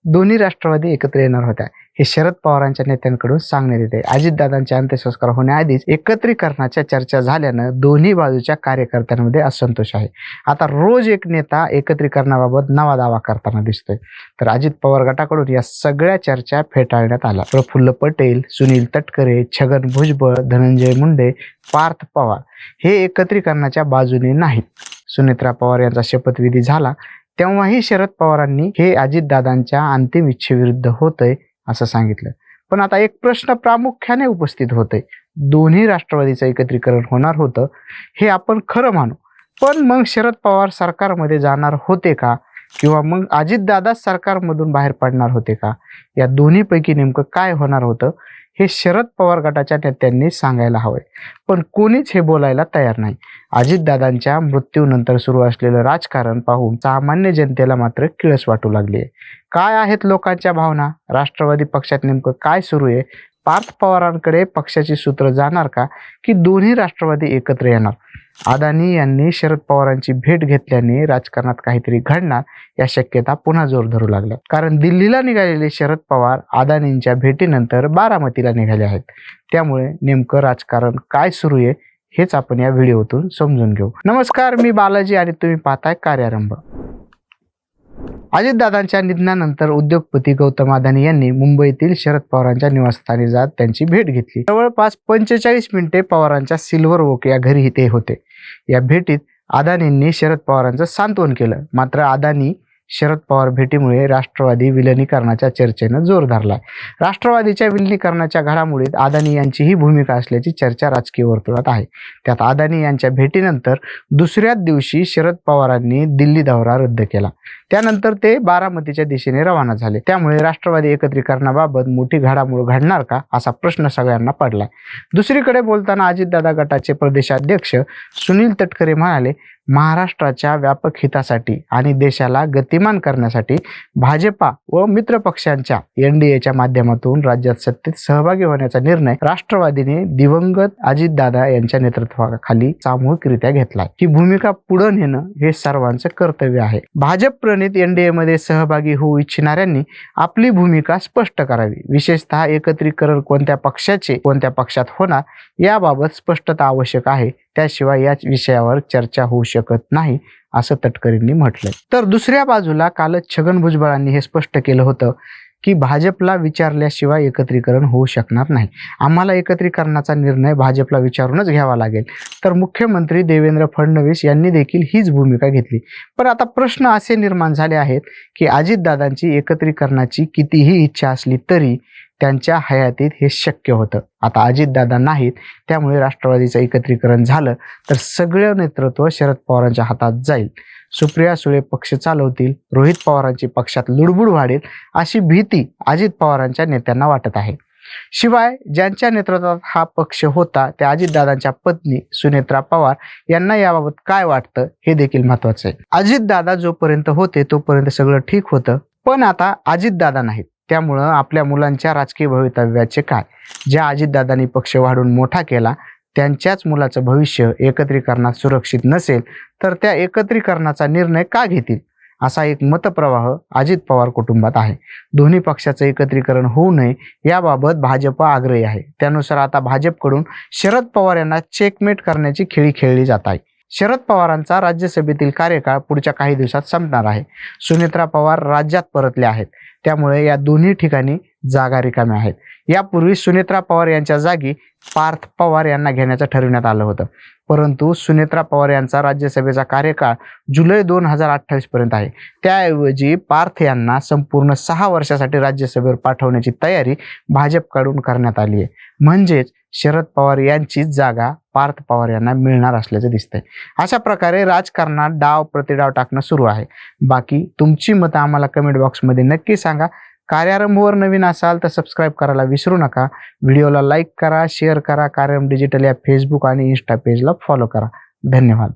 दोन्ही राष्ट्रवादी एकत्र येणार होत्या हे शरद पवारांच्या नेत्यांकडून सांगण्यात येते। अजितदादांचे अंत्यसंस्कार होण्याआधीच एकत्रीकरणाच्या चर्चा झाल्यानं दोन्ही बाजूच्या कार्यकर्त्यांमध्ये असंतोष आहे। आता रोज एक नेता एकत्रीकरणाबाबत नवा दावा करताना दिसतोय। तर अजित पवार गटाकडून या सगळ्या चर्चा फेटाळण्यात आल्या। प्रफुल्ल पटेल, सुनील तटकरे, छगन भुजबळ, धनंजय मुंडे, पार्थ पवार हे एकत्रीकरणाच्या बाजूने नाहीत। सुनेत्रा पवार यांचा शपथविधी झाला तेव्हाही शरद पवारांनी हे अजितदादांच्या अंतिम इच्छेविरुद्ध होतंय असं सांगितलं। पण आता एक प्रश्न प्रामुख्याने उपस्थित होतोय, दोन्ही राष्ट्रवादीचं एकत्रीकरण होणार होतं हे आपण खरं मानू, पण मग शरद पवार सरकारमध्ये जाणार होते का, किंवा मग अजितदादा सरकारमधून बाहेर पडणार होते का? या दोन्हीपैकी नेमकं काय होणार होतं हे शरद पवार गटाच्या नेत्यांनी सांगायला हवंय, पण कोणीच हे बोलायला तयार नाही। अजितदादांच्या मृत्यूनंतर सुरू असलेलं राजकारण पाहून सामान्य जनतेला मात्र किळस वाटू लागली आहे। काय आहेत लोकांच्या भावना, राष्ट्रवादी पक्षात नेमकं काय सुरू आहे, पार्थ पवारांकडे पक्षाची सूत्र जाणार का, की दोन्ही राष्ट्रवादी एकत्र येणार? अदानी यांनी शरद पवारांची भेट घेतल्याने राजकारणात काहीतरी घडणार या शक्यता पुन्हा जोर धरू लागल्या। कारण दिल्लीला निघालेले शरद पवार अदानींच्या भेटीनंतर बारामतीला निघाले आहेत। त्यामुळे नेमकं राजकारण काय सुरू आहे हेच आपण या व्हिडिओतून समजून घेऊ। नमस्कार, मी बालाजी आणि तुम्ही पाहताय कार्यारंभ। अजितदादांच्या निधनानंतर उद्योगपती गौतम अदानी यांनी मुंबईतील शरद पवारांच्या निवासस्थानी जात त्यांची भेट घेतली। जवळपास 45 मिनिटे पवारांच्या सिल्वर ओक या घरी ते होते। या भेटीत अदानींनी शरद पवारांचं सांत्वन केलं। मात्र अदानी शरद पवार भेटीमुळे राष्ट्रवादी विलिनीकरणाच्या चर्चेनं जोर धरलाय। राष्ट्रवादीच्या विलिनीकरणाच्या घडामोडीत अदानी यांची ही भूमिका असल्याची चर्चा राजकीय वर्तुळात आहे। त्यात अदानी यांच्या भेटीनंतर दुसऱ्याच दिवशी शरद पवारांनी दिल्ली दौरा रद्द केला। त्यानंतर ते बारामतीच्या दिशेने रवाना झाले। त्यामुळे राष्ट्रवादी एकत्रीकरणाबाबत मोठी घडामोड घडणार का असा प्रश्न सगळ्यांना पडलाय। दुसरीकडे बोलताना अजितदादा गटाचे प्रदेशाध्यक्ष सुनील तटकरे म्हणाले, महाराष्ट्राच्या व्यापक हितासाठी आणि देशाला गतिमान करण्यासाठी भाजपा व मित्र पक्षांच्या एनडीएच्या माध्यमातून राज्यात सत्तेत सहभागी होण्याचा निर्णय राष्ट्रवादीने दिवंगत अजितदादा यांच्या नेतृत्वाखाली सामूहिकरित्या घेतलाय। ही भूमिका पुढे नेणं हे सर्वांचं कर्तव्य आहे। भाजप प्रणित एनडीए मध्ये सहभागी होऊ इच्छिणाऱ्यांनी आपली भूमिका स्पष्ट करावी। विशेषतः एकत्रीकरण कोणत्या पक्षाचे कोणत्या पक्षात होणार याबाबत स्पष्टता आवश्यक आहे। त्याशिवाय या विषयावर चर्चा होऊ शकत नाही असं तटकरेंनी म्हटलंय। तर दुसऱ्या बाजूला कालच छगन भुजबळांनी हे स्पष्ट केलं होतं की भाजपला विचारल्याशिवाय एकत्रीकरण होऊ शकणार नाही। आम्हाला एकत्रीकरणाचा निर्णय भाजपला विचारूनच घ्यावा लागेल। तर मुख्यमंत्री देवेंद्र फडणवीस यांनी देखील हीच भूमिका घेतली। पण आता प्रश्न असे निर्माण झाले आहेत की अजितदादांची एकत्रीकरणाची कितीही इच्छा असली तरी त्यांच्या हयातीत हे शक्य होतं। आता अजितदादा नाहीत, त्यामुळे राष्ट्रवादीचं एकत्रीकरण झालं तर सगळं नेतृत्व शरद पवारांच्या हातात जाईल। सुप्रिया सुळे पक्ष चालवतील, रोहित पवारांची पक्षात लुडबुड वाढेल अशी भीती अजित पवारांच्या नेत्यांना वाटत आहे। शिवाय ज्यांच्या नेतृत्वात हा पक्ष होता त्या अजितदादांच्या पत्नी सुनेत्रा पवार यांना याबाबत काय वाटतं हे देखील महत्वाचं आहे। अजितदादा जोपर्यंत होते तोपर्यंत सगळं ठीक होतं, पण आता अजितदादा नाहीत, त्यामुळं आपल्या मुलांच्या राजकीय भवितव्याचे काय? ज्या अजितदादांनी पक्ष वाढून मोठा केला त्यांच्याच मुलाचं भविष्य एकत्रीकरणात सुरक्षित नसेल तर त्या एकत्रीकरणाचा निर्णय का घेतील असा एक मतप्रवाह अजित पवार कुटुंबात आहे। दोन्ही पक्षाचं एकत्रीकरण होऊ नये याबाबत भाजप आग्रही आहे। त्यानुसार आता भाजपकडून शरद पवार यांना चेकमेट करण्याची खेळी खेळली जात आहे। शरद पवारांचा राज्यसभेतील कार्यकाळ पुढच्या काही दिवसात संपणार आहे। सुनेत्रा पवार राज्यात परतल्या आहेत, त्यामुळे या दोन्ही ठिकाणी जागा रिकाम्या आहेत। यापूर्वी सुनेत्रा पवार यांच्या जागी पार्थ पवार यांना घेण्याचं ठरविण्यात आलं होतं, परंतु सुनेत्रा पवार यांचा राज्यसभेचा कार्यकाळ जुलै 2028 पर्यंत आहे। त्याऐवजी पार्थ यांना संपूर्ण 6 वर्षासाठी राज्यसभेवर पाठवण्याची तयारी भाजपकडून करण्यात आली आहे। म्हणजेच शरद पवार यांचीच जागा पार्थ पवार यांना मिळणार असल्याचं दिसतंय। अशा प्रकारे राजकारणात डाव प्रतिडाव टाकणं सुरू आहे। बाकी तुमची मतं आम्हाला कमेंट बॉक्समध्ये नक्की सांगा। कार्यारंभवर नवीन असाल तर सबस्क्राईब करायला विसरू नका। व्हिडिओला लाईक करा, शेअर करा। कार्यारंभ डिजिटल या फेसबुक आणि इंस्टा पेजला फॉलो करा। धन्यवाद।